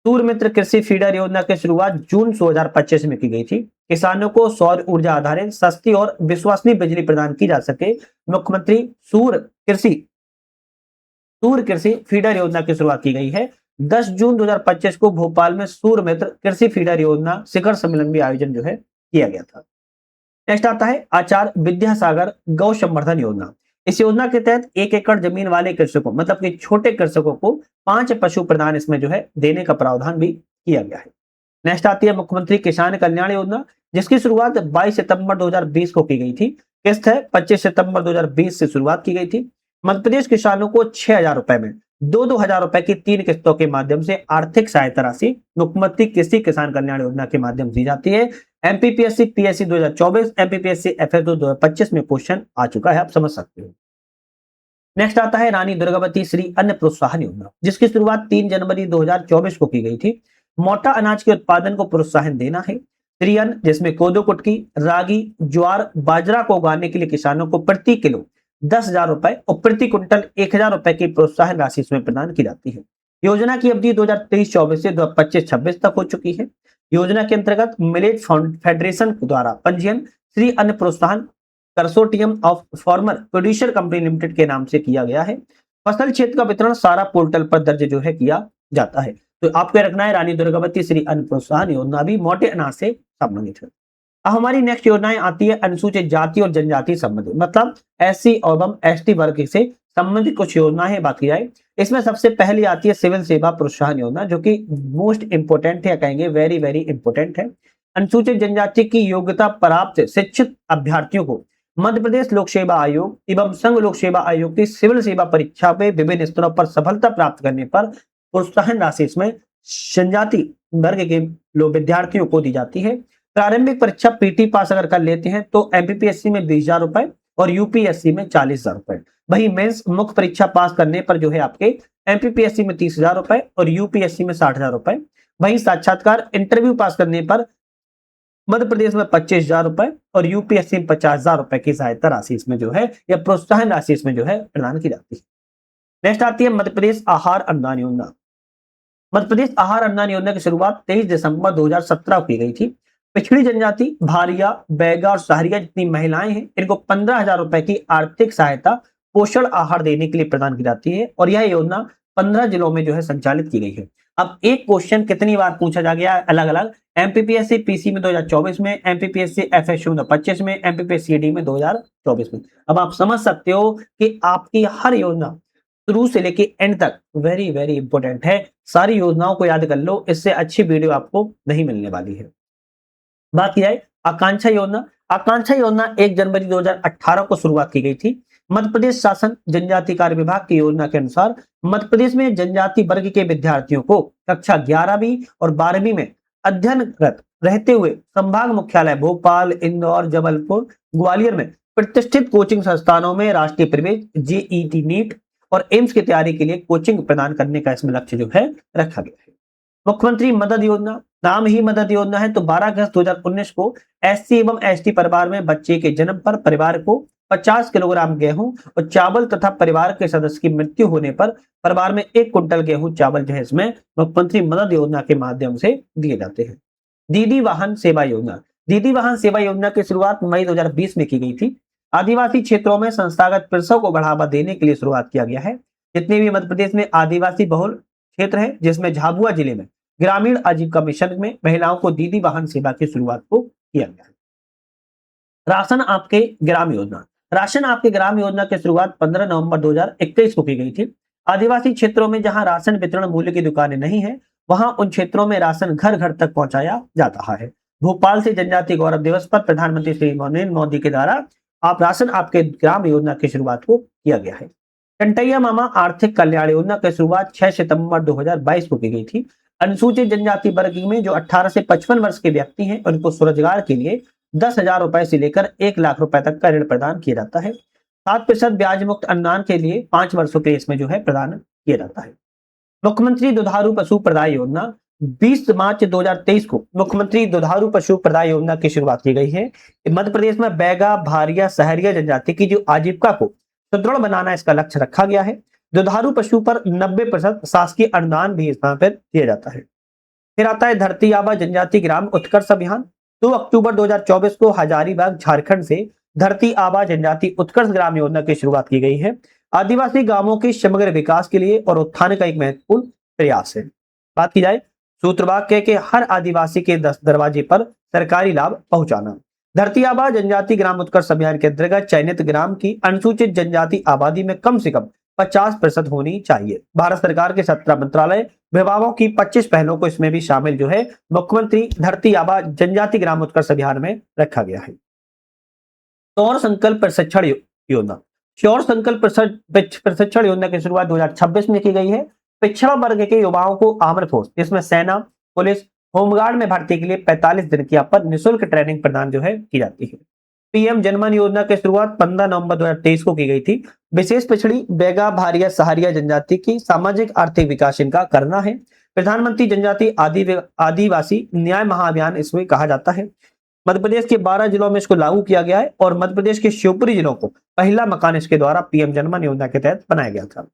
[SPEAKER 1] सूर्य मित्र कृषि फीडर योजना की शुरुआत जून 2025 में की गई थी। किसानों को सौर ऊर्जा आधारित सस्ती और विश्वसनीय बिजली प्रदान की जा सके, मुख्यमंत्री सूर्य कृषि फीडर योजना की शुरुआत की गई है। 10 जून 2025 को भोपाल में सूर्य मित्र कृषि फीडर योजना शिखर सम्मेलन भी आयोजन जो है किया गया था। नेक्स्ट आता है आचार्य विद्यासागर गौ संवर्धन योजना। इस योजना के तहत 1 एकड़ जमीन वाले कृषकों मतलब कि छोटे कृषकों को 5 पशु प्रदान इसमें जो है देने का प्रावधान भी किया गया है। नेक्स्ट आती है मुख्यमंत्री किसान कल्याण योजना, जिसकी शुरुआत 22 सितंबर 2020 को की गई थी। किस्त है 25 सितंबर 2020 से शुरुआत की गई थी। मध्य प्रदेश किसानों को 6,000 रुपए में 2,000 रुपए की 3 किस्तों के माध्यम से आर्थिक सहायता राशि मुख्यमंत्री कृषि किसान कल्याण योजना के माध्यम से दी जाती है। एमपीपीएससी पीएससी 2024, एमपीपीएससी एफएसओ 2025 में क्वेश्चन आ चुका है, आप समझ सकते हो। नेक्स्ट आता है रानी दुर्गावती श्री अन्न प्रोत्साहन योजना, जिसकी शुरुआत 3 जनवरी 2024 को की गई थी। मोटा अनाज के उत्पादन को प्रोत्साहन देना है। श्री अन्न जिसमें कोदो कुटकी, रागी, ज्वार, बाजरा को उगाने के लिए किसानों को प्रति किलो 10,000 रुपए और प्रति क्विंटल 1,000 रुपए की प्रोत्साहन राशि इसमें प्रदान की जाती है। योजना की अवधि 2023-24 से 2025-26 तक हो चुकी है। योजना के अंतर्गत मिलेट फेडरेशन द्वारा पंजीयन श्री अन्न प्रोत्साहन consortium of farmer producer company limited के नाम से किया गया है। फसल क्षेत्र का वितरण सारा पोर्टल पर दर्ज जो है किया जाता है। तो आपको रखना है रानी दुर्गावती श्री अन्न प्रोत्साहन योजना भी मोटे अनाज से संबंधित है। अब हमारी नेक्स्ट योजनाएं आती है अनुसूचित जाति और जनजाति संबंधित, मतलब एससी एवं एसटी वर्ग से संबंधित कुछ योजनाएं बात की जाए। इसमें सबसे पहली आती है सिविल सेवा प्रोत्साहन योजना, जो कि मोस्ट इंपोर्टेंट है, कहेंगे वेरी वेरी इंपोर्टेंट है। अनुसूचित जनजाति की योग्यता प्राप्त शिक्षित अभ्यर्थियों को मध्य प्रदेश लोक सेवा आयोग एवं संघ लोक सेवा आयोग की सिविल सेवा परीक्षा में विभिन्न स्तरों पर सफलता प्राप्त करने पर प्रोत्साहन राशि इसमें जनजाति वर्ग के लोग विद्यार्थियों को दी जाती है। प्रारंभिक परीक्षा पीटी पास अगर कर लेते हैं तो एमपीपीएससी में 20,000 रुपए और यूपीएससी में 40,000 रुपए। वही मेंस मुख्य परीक्षा पास करने पर जो है आपके एमपीपीएससी में 30,000 रुपए और यूपीएससी में 60,000 रुपए। वही साक्षात्कार इंटरव्यू पास करने पर मध्य प्रदेश में 25,000 रुपए और यूपीएससी में 50,000 रुपए की सहायता राशि इसमें जो है या प्रोत्साहन राशि इसमें जो है प्रदान की जाती है। नेक्स्ट आती है मध्य प्रदेश आहार अनुदान योजना। मध्य प्रदेश आहार अनुदान योजना की शुरुआत 23 दिसंबर 2017 को की गई थी। पिछड़ी जनजाति, भारिया, बैगा और सहरिया जितनी महिलाएं हैं, इनको 15,000 रुपए की आर्थिक सहायता पोषण आहार देने के लिए प्रदान की जाती है और यह योजना 15 जिलों में जो है संचालित की गई है। अब एक क्वेश्चन कितनी बार पूछा जा गया अलग अलग, एमपीपीएससी पीसी में 2024 में, एमपीपीएससी एफएसयू में 25 में, एमपीपीएससी डी में 2024 में। अब आप समझ सकते हो कि आपकी हर योजना शुरू से लेके एंड तक वेरी वेरी इंपॉर्टेंट है। सारी योजनाओं को याद कर लो, इससे अच्छी वीडियो आपको नहीं मिलने वाली है। बात की जाए आकांक्षा योजना। आकांक्षा योजना 1 जनवरी 2018 को शुरुआत की गई थी। मध्य प्रदेश शासन जनजाति कार्य विभाग की योजना के अनुसार मध्य प्रदेश में जनजाति वर्ग के विद्यार्थियों को कक्षा 11वीं और 12वीं में अध्ययनरत रहते हुए संभाग मुख्यालय भोपाल, इंदौर, जबलपुर, ग्वालियर में प्रतिष्ठित कोचिंग संस्थानों में राष्ट्रीय प्रवेश, जेईटी, नीट और एम्स की तैयारी के लिए कोचिंग प्रदान करने का इसमें लक्ष्य जो है रखा गया है। मुख्यमंत्री मदद योजना, नाम ही मदद योजना है, तो 12 अगस्त 2019 को एससी एवं एसटी परिवार में बच्चे के जन्म पर परिवार को 50 किलोग्राम गेहूं और चावल तथा परिवार के सदस्य की मृत्यु होने पर परिवार में 1 कुंटल गेहूं चावल जो है इसमें मुख्यमंत्री मदद योजना के माध्यम से दिए जाते हैं। दीदी वाहन सेवा योजना। दीदी वाहन सेवा योजना की शुरुआत मई 2020 में की गई थी। आदिवासी क्षेत्रों में संस्थागत प्रसव को बढ़ावा देने के लिए शुरुआत किया गया है। जितने भी मध्य प्रदेश में आदिवासी बहुल क्षेत्र है, जिसमें झाबुआ जिले में ग्रामीण आजीविका मिशन में महिलाओं को दीदी वाहन सेवा की शुरुआत को किया गया है। राशन आपके ग्राम योजना। राशन आपके ग्राम योजना की शुरुआत 15 नवंबर 2021 को की गई थी। आदिवासी क्षेत्रों में जहां राशन वितरण मूल्य की दुकानें नहीं है, वहां उन क्षेत्रों में राशन घर घर तक पहुंचाया जा रहा है। भोपाल से जनजातीय गौरव दिवस पर प्रधानमंत्री श्री नरेंद्र मोदी के द्वारा आप राशन आपके ग्राम योजना की शुरुआत को किया गया है। कंटैया मामा आर्थिक कल्याण योजना की शुरुआत 6 सितंबर 2022 को की गई थी। अनुसूचित जनजाति वर्ग में जो 18 से 55 वर्ष के व्यक्ति हैं उनको स्वरोजगार के लिए 10,000 रुपए से लेकर 1 लाख रुपए तक का ऋण प्रदान किया जाता है। 7% ब्याज मुक्त अनुदान के लिए 5 वर्षों के इसमें जो है प्रदान किया जाता है। मुख्यमंत्री दुधारू पशु प्रदाय योजना 20 मार्च 2023 को मुख्यमंत्री दुधारू पशु प्रदाय योजना की शुरुआत की गई है। मध्य प्रदेश में बैगा, भारिया, सहरिया जनजाति की जो आजीविका को सुदृढ़ बनाना इसका लक्ष्य रखा गया है। दुधारू पशु पर 90% शासकीय अनुदान भी इसमें पर दिया जाता है। फिर आता है धरती आबा जनजाति ग्राम उत्कर्ष अभियान। 2 अक्टूबर 2024 को हजारीबाग झारखंड से धरती आबा जनजाति उत्कर्ष ग्राम योजना की शुरुआत की गई है। आदिवासी गांवों के समग्र विकास के लिए और उत्थान का एक महत्वपूर्ण प्रयास है। बात की जाए सूत्रवाक्य के हर आदिवासी के 10 दरवाजे पर सरकारी लाभ पहुंचाना। धरती आबा जनजाति ग्राम उत्कर्ष अभियान के अंतर्गत चयनित ग्राम की अनुसूचित जनजाति आबादी में कम से कम 50% होनी चाहिए। भारत सरकार के 17 मंत्रालय विभागों की 25 पहलों को इसमें भी शामिल जो है मुख्यमंत्री धरती आबा जनजाति ग्राम उत्कर्ष अभियान में रखा गया है। सौर संकल्प प्रशिक्षण योजना। सौर संकल्प प्रशिक्षण योजना की शुरुआत 2026 में की गई है। पिछड़ा वर्ग के युवाओं को आर्म्ड फोर्स इसमें सेना, पुलिस, होमगार्ड में भर्ती के लिए 45 दिन की पर निःशुल्क ट्रेनिंग प्रदान जो है की जाती है। पीएम जनमन योजना की शुरुआत 15 नवंबर 2023 को की गई थी। विशेष पिछड़ी बैगा, भारिया, सहारिया जनजाति की सामाजिक आर्थिक विकास इनका करना है। प्रधानमंत्री जनजाति आदिवासी न्याय महाअभियान इसमें कहा जाता है। मध्य प्रदेश के 12 जिलों में इसको लागू किया गया है और मध्य प्रदेश के शिवपुरी जिलों को पहला मकान इसके द्वारा पीएम जनमन योजना के तहत बनाया गया था।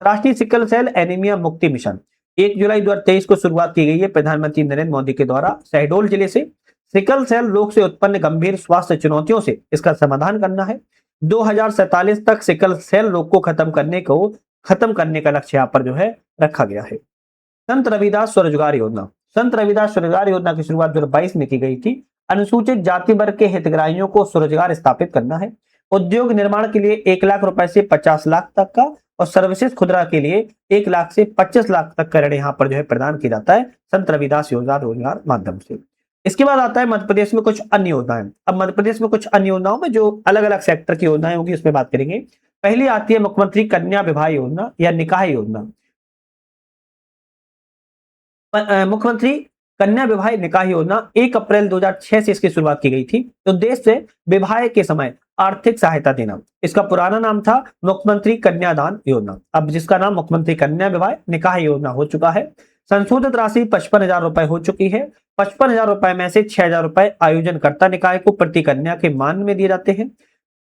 [SPEAKER 1] राष्ट्रीय सिकल सेल एनीमिया मुक्ति मिशन 1 जुलाई 2023 को शुरुआत की गई है प्रधानमंत्री नरेंद्र मोदी के द्वारा। शहडोल जिले से सिकल सेल रोग से उत्पन्न गंभीर स्वास्थ्य चुनौतियों से इसका समाधान करना है। 2047 तक सिकल सेल रोग को खत्म करने का लक्ष्य यहाँ पर जो है रखा गया है। संत रविदास स्वरोजगार योजना। संत रविदास स्वरोजगार योजना की शुरुआत 2022 में की गई थी। अनुसूचित जाति वर्ग के हितग्राहियों को स्वरोजगार स्थापित करना है। उद्योग निर्माण के लिए 1 लाख रुपए से 50 लाख तक का और सर्विसेज खुदरा के लिए 1 लाख से 25 लाख तक का ऋण यहाँ पर जो है प्रदान किया जाता है संत रविदास योजना रोजगार माध्यम से। इसके बाद आता है मध्य प्रदेश में कुछ अन्य योजनाएं। अब मध्य प्रदेश में कुछ अन्य योजनाओं में जो अलग अलग सेक्टर की योजनाएं होंगी उसमें बात करेंगे। पहली आती है मुख्यमंत्री कन्या विवाह योजना या निकाह योजना। मुख्यमंत्री कन्या विवाह निकाह योजना 1 अप्रैल 2006 से इसकी शुरुआत की गई थी। उद्देश्य से विवाह के समय आर्थिक सहायता देना। इसका पुराना नाम था मुख्यमंत्री कन्यादान योजना, अब जिसका नाम मुख्यमंत्री कन्या विवाह निकाह योजना हो चुका है। संशोधित राशि 55,000 रुपए हो चुकी है। 55,000 रुपए में से 6,000 रुपए आयोजनकर्ता निकाय को प्रति कन्या के मान में दिए जाते हैं।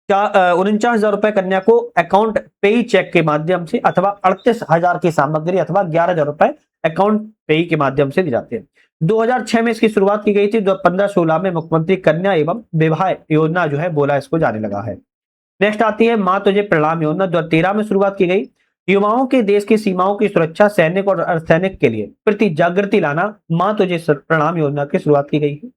[SPEAKER 1] 49,000 रुपए कन्या को अकाउंट पेई चेक के माध्यम से अथवा 38,000 की सामग्री अथवा 11,000 रुपए अकाउंट पेई के माध्यम से दिए जाते हैं। 2006 में इसकी शुरुआत की गई थी। 2015-16 में मुख्यमंत्री कन्या एवं विवाह योजना जो है बोला इसको जाने लगा है। नेक्स्ट आती है मां तुझे प्रणाम योजना। 2013 में शुरुआत की गई। युवाओं के देश की सीमाओं की सुरक्षा, सैनिक और अर्धसैनिक के लिए प्रति जागृति लाना मां तुझे प्रणाम योजना की शुरुआत की गई है।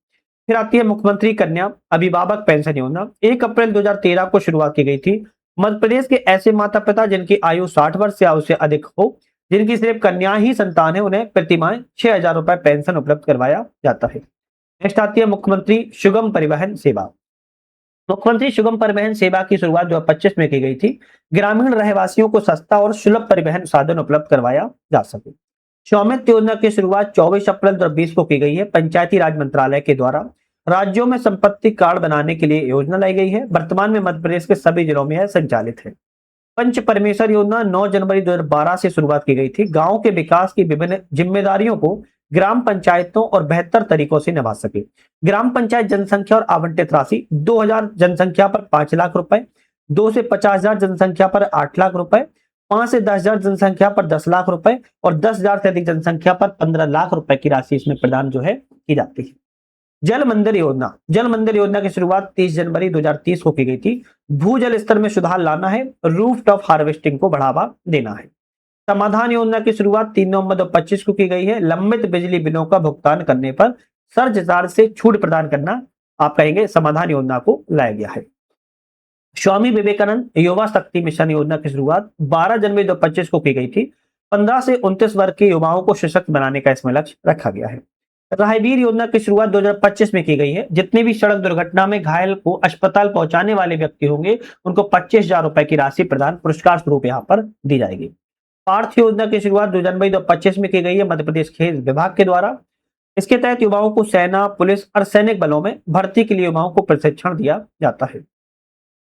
[SPEAKER 1] फिर आती है मुख्यमंत्री कन्या अभिभावक पेंशन योजना। 1 अप्रैल 2013 को शुरुआत की गई थी। मध्य प्रदेश के ऐसे माता पिता जिनकी आयु 60 वर्ष या उससे अधिक हो, जिनकी सिर्फ कन्या ही संतान है, उन्हें प्रतिमाह 6,000 रुपए पेंशन उपलब्ध करवाया जाता है। नेक्स्ट आती है मुख्यमंत्री सुगम परिवहन सेवा। मुख्यमंत्री सुगम परिवहन सेवा की शुरुआत 2025 में की गई थी। ग्रामीण रहवासियों को सस्ता और सुलभ परिवहन साधन उपलब्ध करवाया जा सके। स्वामित्व योजना की शुरुआत 24 अप्रैल 2020 को की गई है। पंचायती राज मंत्रालय के द्वारा राज्यों में संपत्ति कार्ड बनाने के लिए योजना लाई गई है। वर्तमान में मध्य प्रदेश के सभी जिलों में संचालित है। पंच परमेश्वर योजना 9 जनवरी 2012 से शुरुआत की गई थी। गांव के विकास की विभिन्न जिम्मेदारियों को ग्राम पंचायतों और बेहतर तरीकों से निभा सके। ग्राम पंचायत जनसंख्या और आवंटित राशि 2,000 जनसंख्या पर 5 लाख रुपए, 2 से 50,000 जनसंख्या पर 8 लाख रुपए, 5 से 10,000 जनसंख्या पर 10 लाख रुपए और 10,000 से अधिक जनसंख्या पर 15 लाख रुपए की राशि इसमें प्रदान जो है की जाती है। जल मंदिर योजना। जल मंदिर योजना की शुरुआत 30 जनवरी 2030 को की गई थी। भूजल स्तर में सुधार लाना है, रूफ टॉप हार्वेस्टिंग को बढ़ावा देना है। समाधान योजना की शुरुआत 3 नवंबर 2025 को की गई है। लंबित बिजली बिलों का भुगतान करने पर सर्च चार्ज से छूट प्रदान करना आप कहेंगे समाधान योजना को लाया गया है। स्वामी विवेकानंद युवा शक्ति मिशन योजना की शुरुआत 12 जनवरी 2025 को की गई थी। 15 से 29 वर्ग के युवाओं को सशक्त बनाने का इसमें लक्ष्य रखा गया है। राहगीर योजना की शुरुआत 2025 में की गई है। जितने भी सड़क दुर्घटना में घायल को अस्पताल पहुंचाने वाले व्यक्ति होंगे, उनको 25,000 रुपए की राशि प्रदान पुरस्कार स्वरूप यहाँ पर दी जाएगी। पार्थ योजना की शुरुआत 2 जनवरी 2025 में की गई है मध्य प्रदेश खेल विभाग के द्वारा। इसके तहत युवाओं को सेना, पुलिस और सैनिक बलों में भर्ती के लिए युवाओं को प्रशिक्षण दिया जाता है।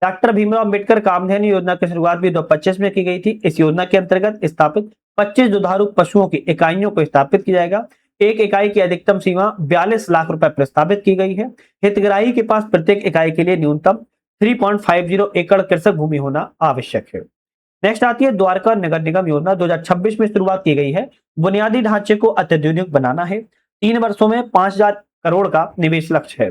[SPEAKER 1] डॉक्टर भीमराव अंबेडकर कामधेनु योजना की शुरुआत भी 2025 में की गई थी। इस योजना के अंतर्गत स्थापित 25 दुधारू पशुओं की इकाइयों को स्थापित किया जाएगा। एक इकाई की अधिकतम सीमा 42 लाख रुपए प्रस्तावित की गई है। हितग्राही के पास प्रत्येक इकाई के लिए न्यूनतम 3.50 एकड़ कृषक भूमि होना आवश्यक है। नेक्स्ट आती है द्वारका नगर निगम योजना। 2026 में शुरुआत की गई है। बुनियादी ढांचे को अत्याधुनिक बनाना है। 3 वर्षों में 5,000 करोड़ का निवेश लक्ष्य है।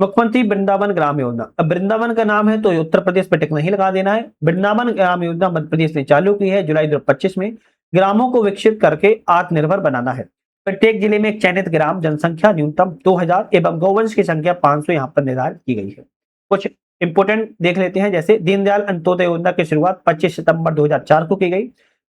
[SPEAKER 1] मुख्यमंत्री वृंदावन ग्राम योजना। अब वृंदावन का नाम है तो उत्तर प्रदेश पे टिक नहीं लगा देना है। वृंदावन ग्राम योजना मध्य प्रदेश ने चालू की है जुलाई 2025 में। ग्रामों को विकसित करके आत्मनिर्भर बनाना है। प्रत्येक जिले में एक चयनित ग्राम जनसंख्या न्यूनतम 2000 एवं गौवंश की संख्या 500 यहाँ पर निर्धारित की गई है। कुछ इंपोर्टेंट देख लेते हैं, जैसे दीनदयाल अंत्योदय योजना की शुरुआत 25 सितंबर 2004 को की गई।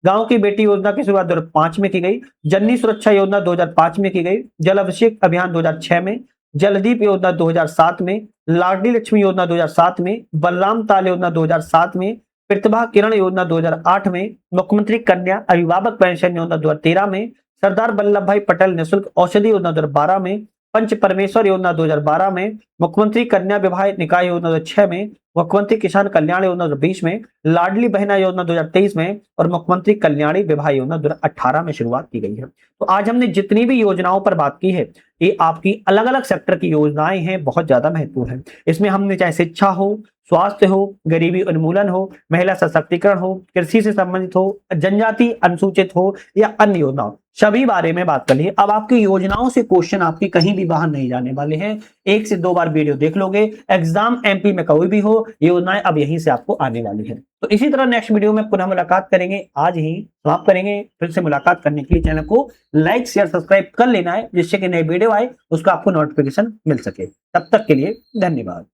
[SPEAKER 1] गांव की बेटी योजना की शुरुआत 2005 में की गई। जननी सुरक्षा योजना 2005 में की गई। जल अभिषेक अभियान 2006 में। जलदीप योजना 2007 में। लाडली लक्ष्मी योजना 2007 में। बलराम ताल योजना 2007 में। प्रतिभा किरण योजना 2008 में। मुख्यमंत्री कन्या अभिभावक पेंशन योजना 2013 में। सरदार वल्लभ भाई पटेल निःशुल्क औषधि योजना 2012 में। पंच परमेश्वर योजना 2012 में। मुख्यमंत्री कन्या विवाह निकाय योजना 2006 में। मुख्यमंत्री किसान कल्याण योजना 2020 में। लाडली बहना योजना 2023 में और मुख्यमंत्री कल्याणी विवाह योजना 2018 में शुरुआत की गई है। तो आज हमने जितनी भी योजनाओं पर बात की है, ये आपकी अलग अलग सेक्टर की योजनाएं हैं, बहुत ज्यादा महत्वपूर्ण है। इसमें हमने चाहे शिक्षा हो, स्वास्थ्य हो, गरीबी उन्मूलन हो, महिला सशक्तिकरण हो, कृषि से संबंधित हो, जनजाति अनुसूचित हो या अन्य योजनाओं, सभी बारे में बात कर ली। अब आपकी योजनाओं से क्वेश्चन आपके कहीं भी बाहर नहीं जाने वाले हैं। 1 से 2 बार वीडियो देख लोगे, एग्जाम एमपी में कोई भी हो, योजनाएं अब यहीं से आपको आने वाली है। तो इसी तरह नेक्स्ट वीडियो में पुनः मुलाकात करेंगे। आज ही समाप्त करेंगे। फिर से मुलाकात करने के लिए चैनल को लाइक शेयर सब्सक्राइब कर लेना है, जिससे कि नई वीडियो आए उसका आपको नोटिफिकेशन मिल सके। तब तक के लिए धन्यवाद।